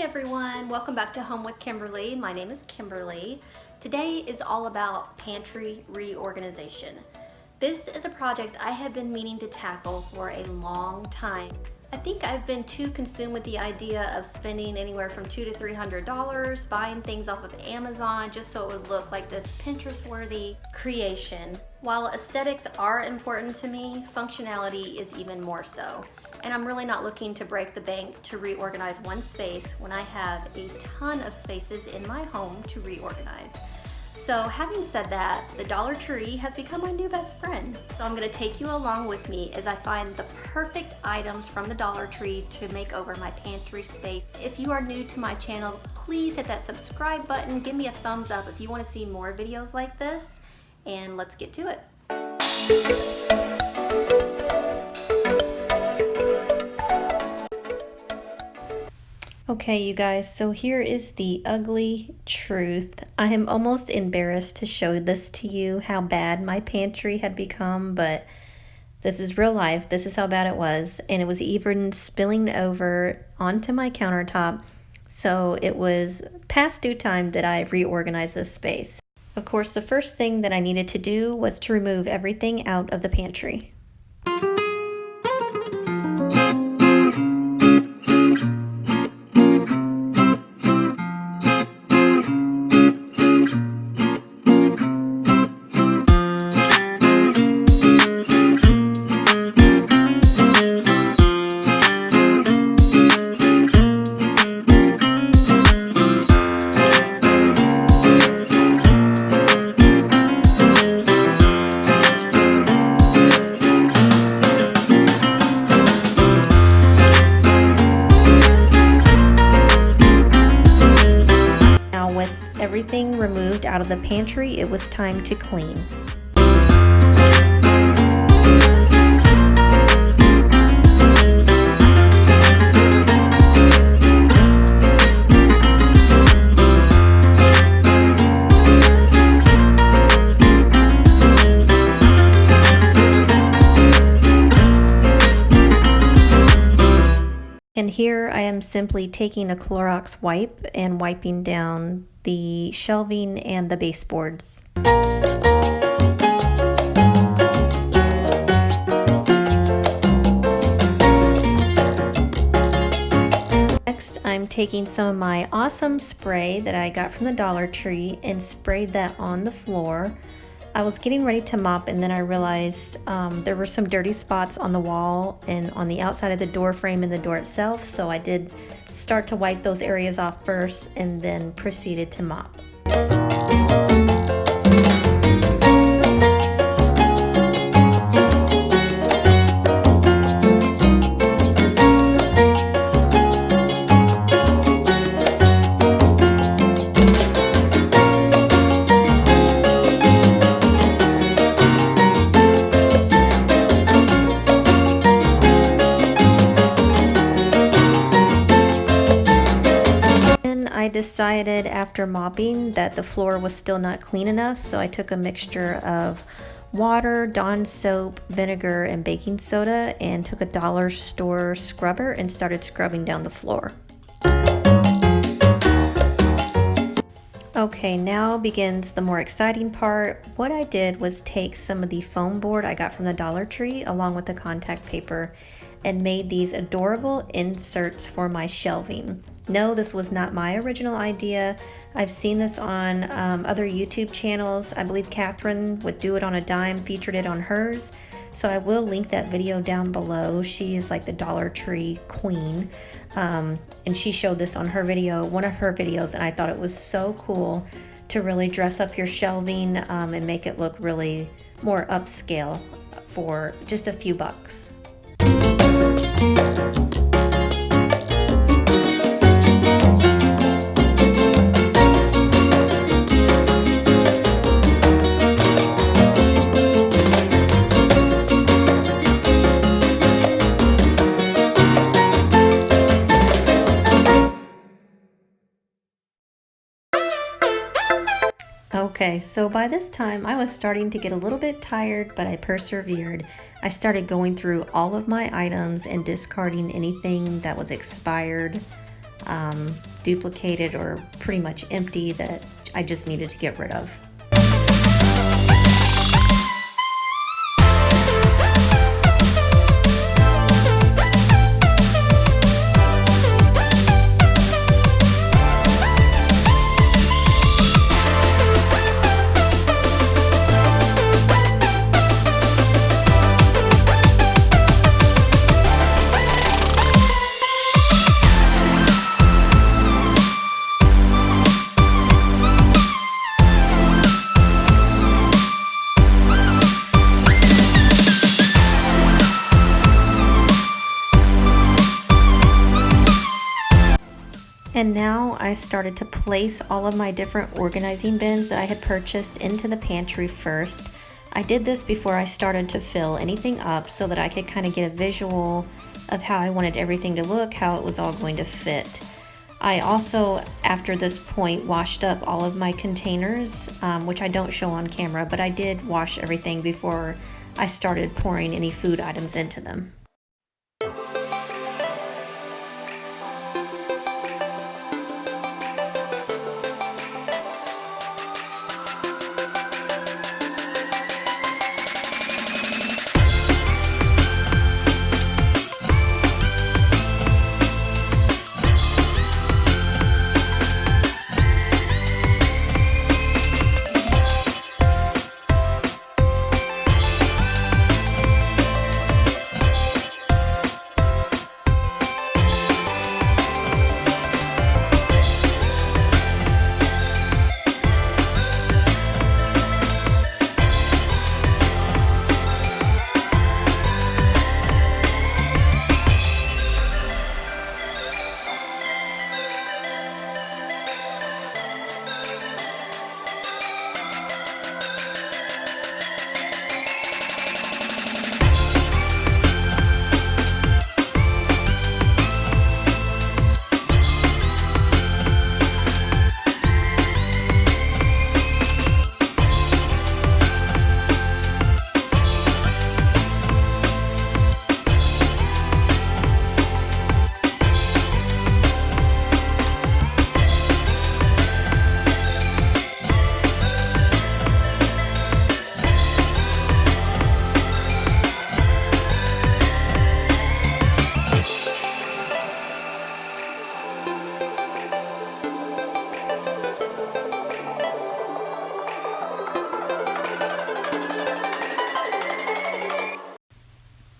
Hey everyone, welcome back to Home with Kimberly. My name is Kimberly. Today is all about pantry reorganization. This is a project I have been meaning to tackle for a long time. I think I've been too consumed with the idea of spending anywhere from $200 to $300 buying things off of Amazon just so it would look like this Pinterest-worthy creation. While aesthetics are important to me, functionality is even more so. And I'm really not looking to break the bank to reorganize one space when I have a ton of spaces in my home to reorganize. So having said that, the Dollar Tree has become my new best friend. So I'm gonna take you along with me as I find the perfect items from the Dollar Tree to make over my pantry space. If you are new to my channel, please hit that subscribe button, give me a thumbs up if you wanna see more videos like this, and let's get to it. Okay, you guys, so here is the ugly truth. I am almost embarrassed to show this to you, how bad my pantry had become, but this is real life. This is how bad it was, and it was even spilling over onto my countertop, so it was past due time that I reorganized this space. Of course, the first thing that I needed to do was to remove everything out of the pantry. Everything removed out of the pantry, it was time to clean. And here I am simply taking a Clorox wipe and wiping down the shelving and the baseboards. Next, I'm taking some of my awesome spray that I got from the Dollar Tree and sprayed that on the floor. I was getting ready to mop and then I realized there were some dirty spots on the wall and on the outside of the door frame and the door itself, so I did start to wipe those areas off first and then proceeded to mop. I decided after mopping that the floor was still not clean enough, so I took a mixture of water, Dawn soap, vinegar, and baking soda and took a dollar store scrubber and started scrubbing down the floor. Okay, now begins the more exciting part. What I did was take some of the foam board I got from the Dollar Tree along with the contact paper and made these adorable inserts for my shelving. No, this was not my original idea. I've seen this on other YouTube channels. I believe Catherine would Do It on a Dime featured it on hers. So I will link that video down below. She is like the Dollar Tree queen. And she showed this on her video, one of her videos, and I thought it was so cool to really dress up your shelving and make it look really more upscale for just a few bucks. Okay, so by this time I was starting to get a little bit tired, but I persevered. I started going through all of my items and discarding anything that was expired. duplicated or pretty much empty that I just needed to get rid of. And now I started to place all of my different organizing bins that I had purchased into the pantry first. I did this before I started to fill anything up so that I could kind of get a visual of how I wanted everything to look, how it was all going to fit. I also, after this point, washed up all of my containers, which I don't show on camera, but I did wash everything before I started pouring any food items into them.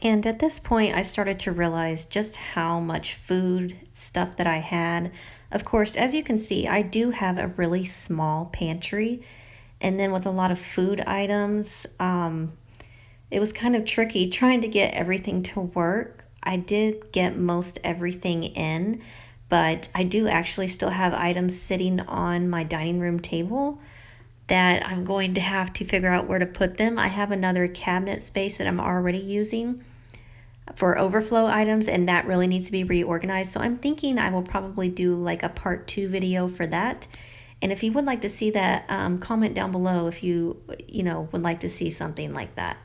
And at this point, I started to realize just how much food stuff that I had. Of course, as you can see, I do have a really small pantry. And then with a lot of food items, it was kind of tricky trying to get everything to work. I did get most everything in, but I do actually still have items sitting on my dining room table that I'm going to have to figure out where to put them. I have another cabinet space that I'm already using for overflow items, and that really needs to be reorganized. So I'm thinking I will probably do like a part 2 video for that. And if you would like to see that, comment down below if you would like to see something like that.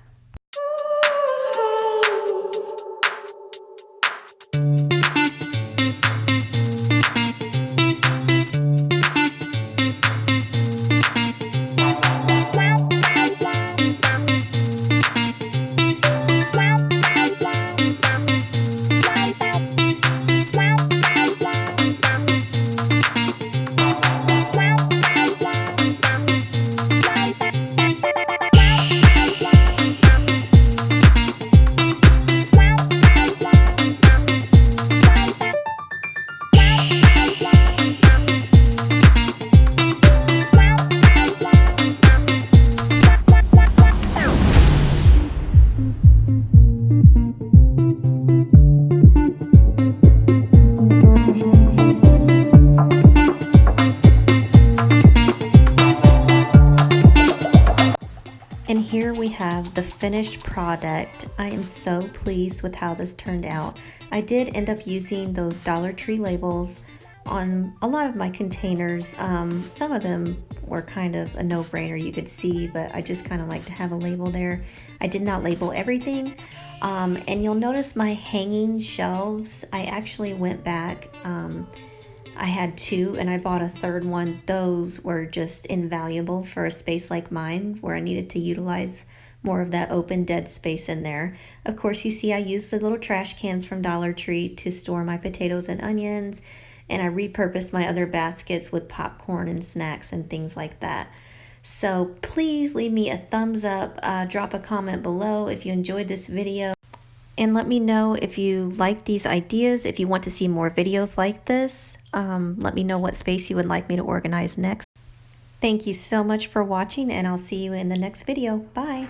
And here we have the finished product. I am so pleased with how this turned out. I did end up using those Dollar Tree labels on a lot of my containers. Some of them were kind of a no-brainer, you could see, but I just kind of like to have a label there. I did not label everything. And you'll notice my hanging shelves, I actually went back I had two and I bought a third one. Those were just invaluable for a space like mine where I needed to utilize more of that open dead space in there. Of course, you see I used the little trash cans from Dollar Tree to store my potatoes and onions, and I repurposed my other baskets with popcorn and snacks and things like that. So please leave me a thumbs up, drop a comment below if you enjoyed this video, and let me know if you like these ideas, if you want to see more videos like this. Let me know what space you would like me to organize next. Thank you so much for watching, and I'll see you in the next video. Bye!